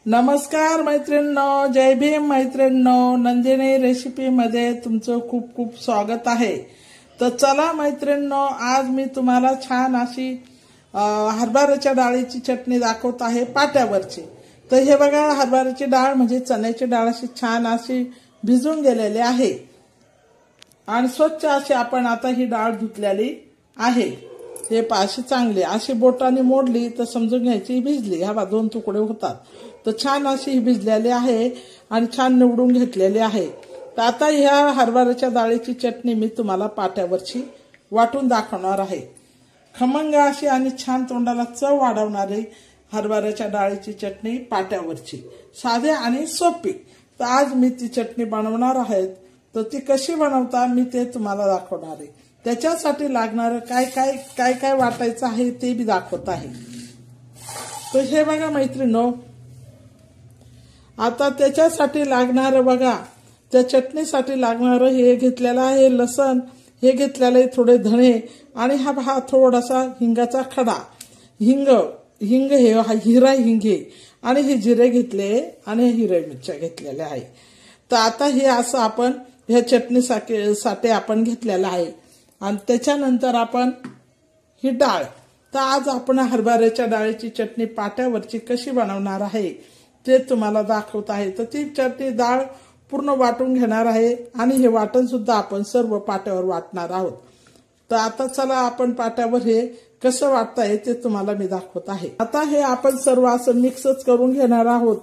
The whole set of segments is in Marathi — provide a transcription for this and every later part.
नमस्कार मैत्रिणींनो, जय भीम मैत्रिणींनो, नंदिनी रेसिपी मध्ये तुमचं खूप खूप स्वागत आहे। तर चला मैत्रिणींनो, आज मी तुम्हाला छान अशी हरभऱ्याच्या डाळीची चटणी दाखवत आहे पाट्यावरची। तर हे बघा, हरभऱ्याची डाळ म्हणजे चण्याची डाळ अशी छान अशी भिजून गेलेली आहे आणि स्वच्छ अशी आपण आता ही डाळ धुतलेली आहे। हे पाशी चांगली अशी बोटाने मोडली तर समजून घ्यायची भिजली। हा बा दोन तुकडे होतात। तर छान अशी भिजलेली आहे आणि छान निवडून घेतलेली आहे। तर आता ह्या हरभऱ्याच्या डाळीची चटणी मी तुम्हाला पाट्यावरची वाटून दाखवणार आहे। खमंग अशी आणि छान तोंडाला चव वाढवणारी हरभऱ्याच्या डाळीची चटणी पाट्यावरची, साधी आणि सोपी। तर आज मी ती चटणी बनवणार आहे। तर ती कशी बनवता मी ते तुम्हाला दाखवणार आहे। त्याच्यासाठी लागणारे काय काय वाटायचं आहे ते बी दाखवत आहे। तर हे बघा मैत्रिणींनो, आता त्याच्यासाठी लागणार बघा, त्या चटणीसाठी लागणार हे घेतलेलं आहे लसण, हे घेतलेलं आहे थोडे धणे आणि हा थोडासा हिंगाचा खडा, हिंग हे हिरा हिंगे आणि हे जिरे घेतले आणि हिरव्या मिरच्या घेतलेल्या आहे। तर आता हे असं आपण ह्या चटणीसाठी आपण घेतलेलं आहे। आणि त्याच्यानंतर आपण ही डाळ, तर आज आपण हरभऱ्याच्या डाळीची चटणी पाट्यावरची कशी बनवणार आहे ते तुम्हाला दाखवत आहे। तर ती चटणी डाळ पूर्ण वाटून घेणार आहे आणि हे वाटण सुद्धा आपण सर्व पाट्यावर वाटणार आहोत। तर आता चला आपण पाट्यावर हे कसं वाटता आहे ते तुम्हाला मी दाखवत आहे। आता हे आपण सर्व असं मिक्सच करून घेणार आहोत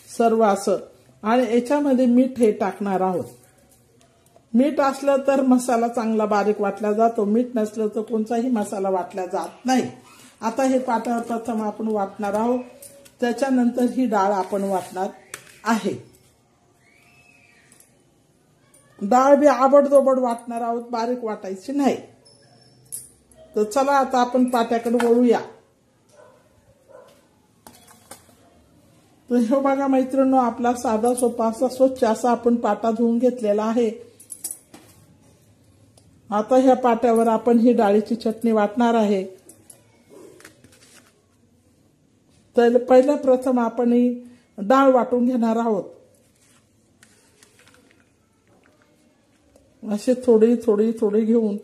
सर्व असं, आणि याच्यामध्ये मीठ हे टाकणार आहोत। मीठ असलं तर मसाला चांगला बारीक वाटला जातो, मीठ नसलं तर कोणताही मसाला वाटला जात नाही। आता हे पाट्यावर प्रथम आपण वाटणार आहोत, त्याच्यानंतर ही डाळ आपण वाटणार आहे। डाळ बी आबडधोबड वाटणार आहोत, बारीक वाटायची नाही। तर चला आता आपण पाट्याकडे वळूया। तर हे बघा मैत्रिणींनो, आपला साधा सोपा असा स्वच्छ असा आपण पाटा धुवून घेतलेला आहे। आता ह्या पाट्यावर आपण ही डाळीची चटणी वाटणार आहे। तर पहिला प्रथम आपण ही डाळ वाटून घेणार आहोत। असे थोडी थोडी थोडी घेऊन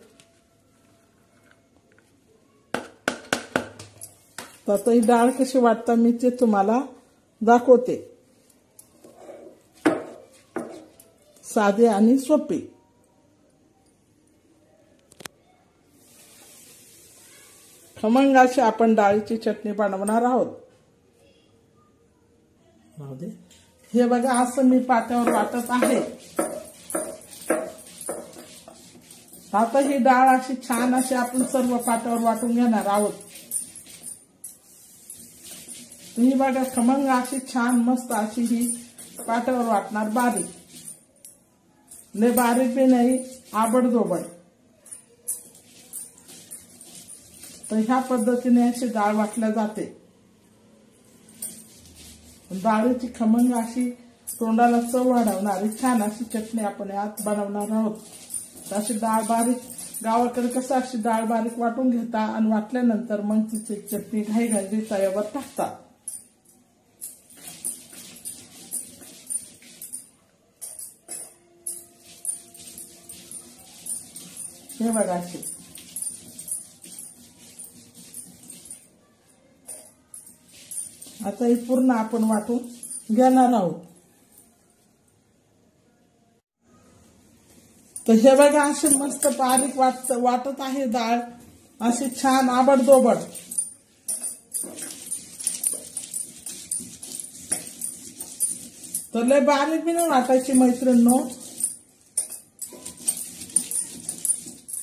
आता ही डाळ कशी वाटता मी ते तुम्हाला दाखवते, साधी आणि सोपी। खमंग अशी आपण डाळीची चटणी बनवणार आहोत। हे बघा, असं मी पाट्यावर वाटत आहे। आता ही डाळ अशी छान अशी आपण सर्व पाट्यावर वाटून घेणार आहोत। ही बघा, खमंग अशी छान मस्त अशी ही पाट्यावर वाटणार, बारीक नाही, बारीक बी नाही, आबडधोबड। तर ह्या पद्धतीने अशी डाळ वाटल्या जाते। डाळीची खमंग अशी तोंडाला चव वाढवणारी छान अशी चटणी आपण यात बनवणार आहोत। अशी डाळ बारीक, गावाकडे कसं अशी डाळ बारीक वाटून घेता आणि वाटल्यानंतर मग तिची चटणी घाई तव्यावर टाकतात। हे बघा अशी। आता ही पूर्ण आपण वाटून घेणार आहोत। तर हे बघा, अशी मस्त बारीक वाटत आहे डाळ, अशी छान आबडधोबड। तर लय बारीक बी नाही वाटायची मैत्रिणींनो।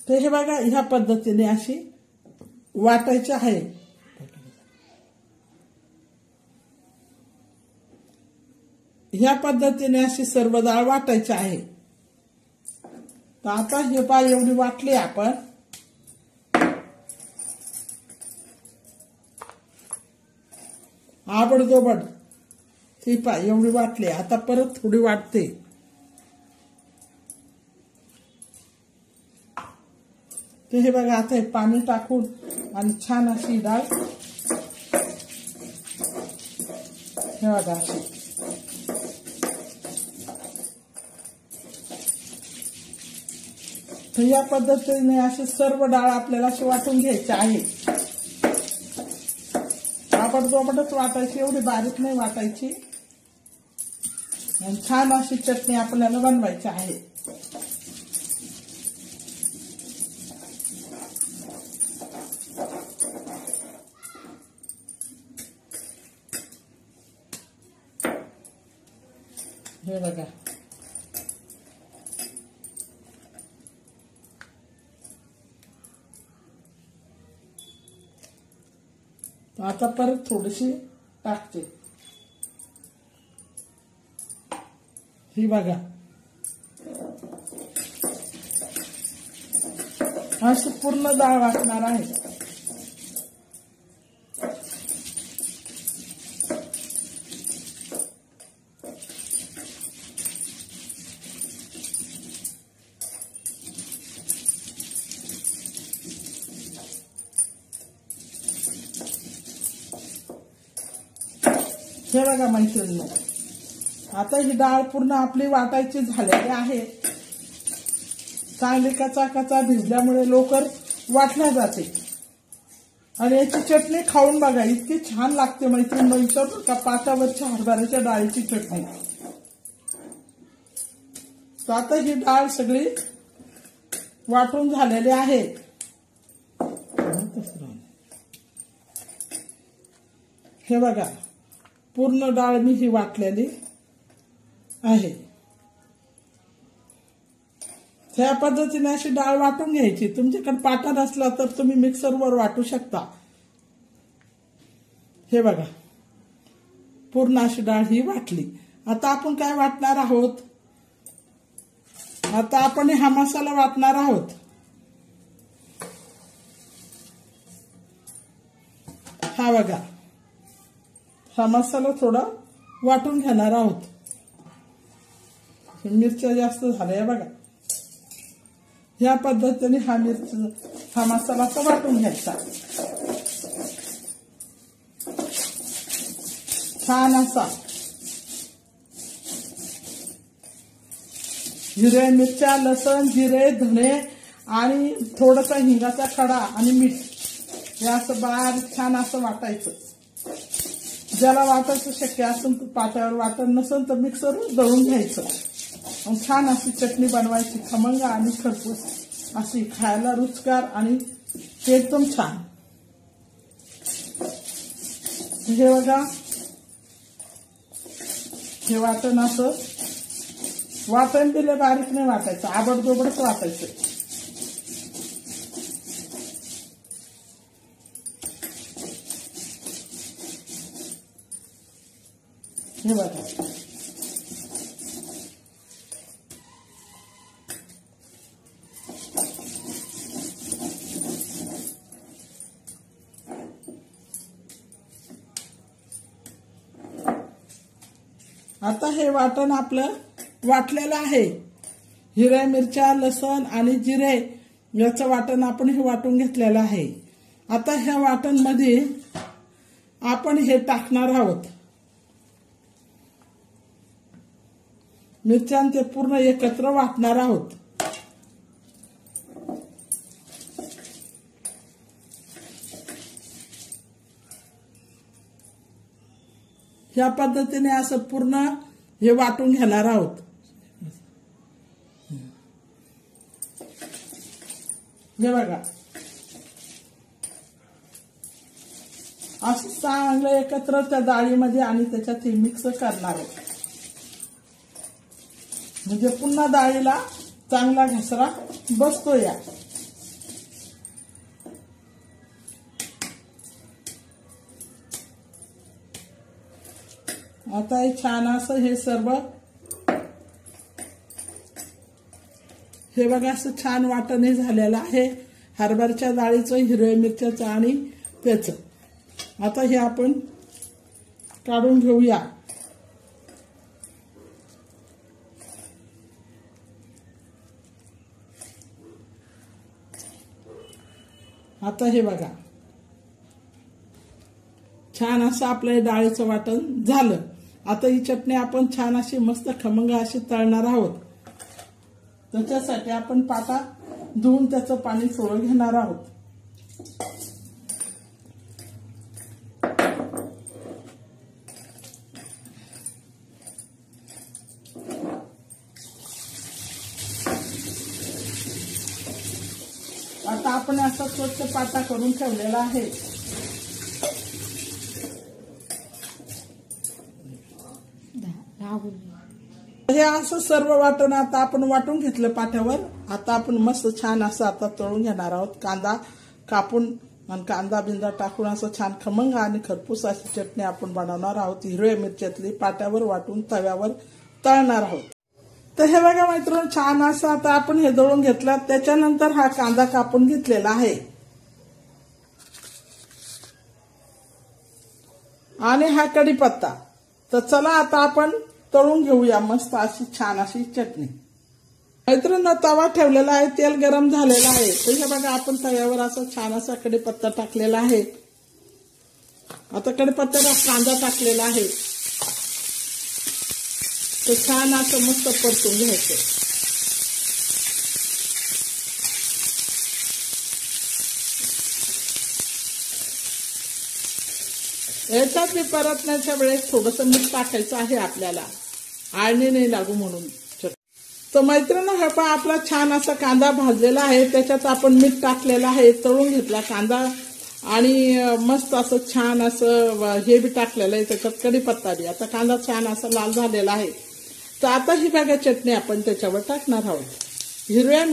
तर हे बघा, ह्या पद्धतीने अशी वाटायची आहे। ह्या पद्धतीने अशी सर्व डाळ वाटायची आहे। तर आता हे पाय एवढी वाटली आपण, आबडधोबड ती पाय एवढी वाटली। आता परत थोडी वाटते। तर हे बघा, आता हे पाणी टाकून आणि छान अशी डाळ हे बघा अशी. तर या पद्धतीने अशी सर्व डाळ आपल्याला अशी वाटून घ्यायची आहे. आपटच वाटायची, एवढी बारीक नाही वाटायची. आणि छान अशी चटणी आपल्याला बनवायची आहे. हे बघा. आता परत थोडीशी टाकते. ही बघा अशी पूर्ण डाळ वाटणार आहे. हे बघा मैत्रिणींनो, आता ही डाळ पूर्ण आपली वाटायची झालेली आहे. चांगली कचा भिजल्यामुळे लवकर वाटल्या जाते. आणि याची चटणी खाऊन बघा, इतकी छान लागते मैत्रिणींनो. इथं का पाटावरच्या हरभऱ्याच्या डाळीची चटणी. तर आता ही डाळ सगळी वाटून झालेली आहे. हे बघा पूर्ण डाळ मी ही वाटलेली आहे. त्या पद्धतीने अशी डाळ वाटून घ्यायची. तुमच्याकडे पाटा नसला तर तुम्ही मिक्सरवर वाटू शकता. हे बघा पूर्ण अशी डाळ ही वाटली. आता आपण काय वाटणार आहोत, आता आपण हा मसाला वाटणार आहोत. हा बघा हा मसाला थोडा वाटून घेणार आहोत. मिरच्या जास्त झाल्या बघा. या पद्धतीने हा मसाला वाटून घ्यायचा. छान असा हिरव्या मिरच्या, लसण, जिरे, धणे आणि थोडासा हिंगाचा खडा आणि मीठ हे असं बारीक छान असं वाटायचं. ज्याला वाटायचं शक्य असेल तर पाट्यावर वाटत नसेल तर मिक्सरवर दळून घ्यायचं. छान अशी चटणी बनवायची, खमंग आणि खरपूस अशी, खायला रुचकर आणि एकदम छान. हे बघा हे वाटण असं वाटण दिले बारीक नाही वाटायचं, आबडदोबडच वाटायचं. हे बघा आता हे वाटण आपलं वाटलेलं आहे. हिरव्या मिरच्या, लसण आणि जिरे याचं वाटण आपण हे वाटून घेतलेलं आहे. आता ह्या वाटण मध्ये आपण हे टाकणार आहोत. मिरच्या ते पूर्ण एकत्र वाटणार आहोत. या पद्धतीने असं पूर्ण हे वाटून घेणार आहोत. हे बघा असं चांगलं एकत्र त्या डाळीमध्ये आणि त्याच्यात हे मिक्स करणार आहे. म्हणजे पुन्हा डाळीला चांगला घसरा बसतो. या आता हे छान असं हे सर्व हे बघा असं छान वाटण झालेलं आहे. हरभऱ्याच्या डाळीचं, हिरव्या मिरच्याचं आणि त्याचं. आता हे आपण काढून घेऊया. आता हे बघा छान असं आपलं डाळीचं वाटण झालं. आता ही चटणी आपण छान अशी मस्त खमंग अशी तळणार आहोत। त्याच्यासाठी आपण पाटा धुवून त्याचं पाणी थोडं घेणार आहोत। आता आपण असा स्वच्छ पाटा करून ठेवलेला आहे। हे असं सर्व वाटण आता आपण वाटून घेतलं पाट्यावर। आता आपण मस्त छान असं आता तळून घेणार आहोत। कांदा कापून आणि कांदा बिंदा टाकून असं छान खमंग आणि खरपूस अशी चटणी आपण बनवणार आहोत। हिरव्या मिरच्यातली पाट्यावर वाटून तव्यावर तळणार आहोत। तर हे बघा मित्रांनो, छान असं आता आपण हे दळून घेतलं। त्याच्यानंतर हा कांदा कापून घेतलेला आहे आणि हा कढीपत्ता। तर चला आता आपण तळून घेऊया मस्त अशी छान अशी चटणी। मित्रांनो, तवा ठेवलेला आहे, तेल गरम झालेलं आहे। तर हे बघा आपण तव्यावर असं छान असा कढीपत्ता टाकलेला आहे। आता कढीपत्त्याला कांदा टाकलेला आहे। तर छान असं मस्त परतून घ्यायचं। याच्यात मी परतण्याच्या वेळेस थोडंसं मीठ टाकायचं आहे आपल्याला, आळणी नाही लागू म्हणून। तर मैत्रिणी, हा पहा आपला छान असा कांदा भाजलेला आहे। त्याच्यात आपण मीठ टाकलेलं आहे, तळून घेतला कांदा आणि मस्त असं छान असं हे बी टाकलेलं आहे त्याच्यात कढीपत्ता बी। आता कांदा छान असा लाल झालेला आहे। तर आता ही बघा चटणी आपण त्याच्यावर टाकणार आहोत। हिरव्या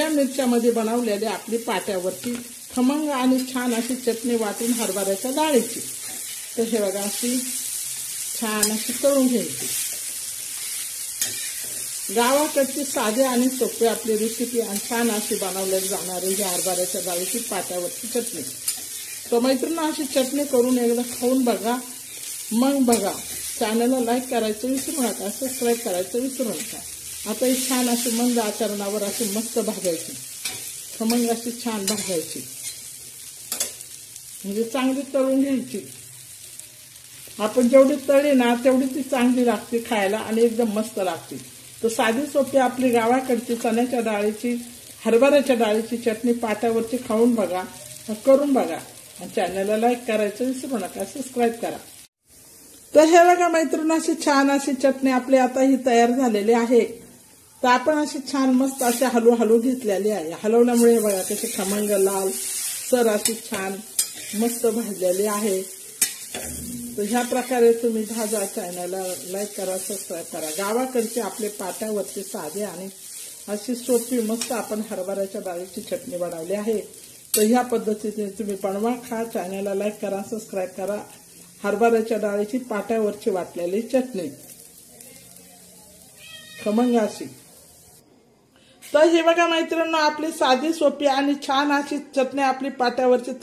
मिरच्यामध्ये बनवलेली आपली पाट्यावरची खमंग आणि छान अशी चटणी वाटून हरभऱ्याच्या डाळीची। तर हे बघा अशी छान अशी तळून घ्यायची। गावाकडची साधी आणि सोपी आपली रेसिपी आणि छान अशी बनवली जाणारी ही हरभऱ्याच्या डाळीची पाट्यावरची चटणी। तर मैत्रिणी, अशी चटणी करून एकदा खाऊन बघा, मग बघा। चॅनलला लाईक करायचं विसरू नका, सबस्क्राईब करायचं विसरू नका। आता ही छान अशी मंद आचरणावर अशी मस्त भाजायची, खमंग अशी छान भाजायची, म्हणजे चांगली तळून घ्यायची। आपण जेवढी तळली ना तेवढी ती चांगली लागते खायला आणि एकदम मस्त लागते। तर साधी सोपी आपली गावाकडची चण्याच्या डाळीची हरभऱ्याच्या डाळीची चटणी पाट्यावरची खाऊन बघा, करून बघा आणि चॅनलला लाईक करायचं विसरू नका, सबस्क्राईब करा। तर हे बघा मैत्रिणी, अशी छान अशी चटणी आपली आता ही तयार झालेली आहे। तर आपण अशी छान मस्त अशी हलू घेतलेली आहे। हलवल्यामुळे बघा कशी खमंग लाल सर अशी छान मस्त भाजलेली आहे। तर ह्या प्रकारे तुम्ही भाजा, चॅनलला लाईक करा, सबस्क्राईब करा। गावाकडचे आपले पाट्यावरचे साधे आणि अशी सोपी मस्त आपण हरभऱ्याच्या डाळीची चटणी बनवली आहे। तर ह्या पद्धतीने तुम्ही बनवा, खा, चॅनलला लाईक करा, सबस्क्राईब करा। हरभऱ्याच्या डाळीची पाट्यावरची वाटलेली चटणी खमंग अशी। तर हे बघा मैत्रिणींनो, आपली साधी सोपी आणि छान अशी चटणी आपली पाट्यावरची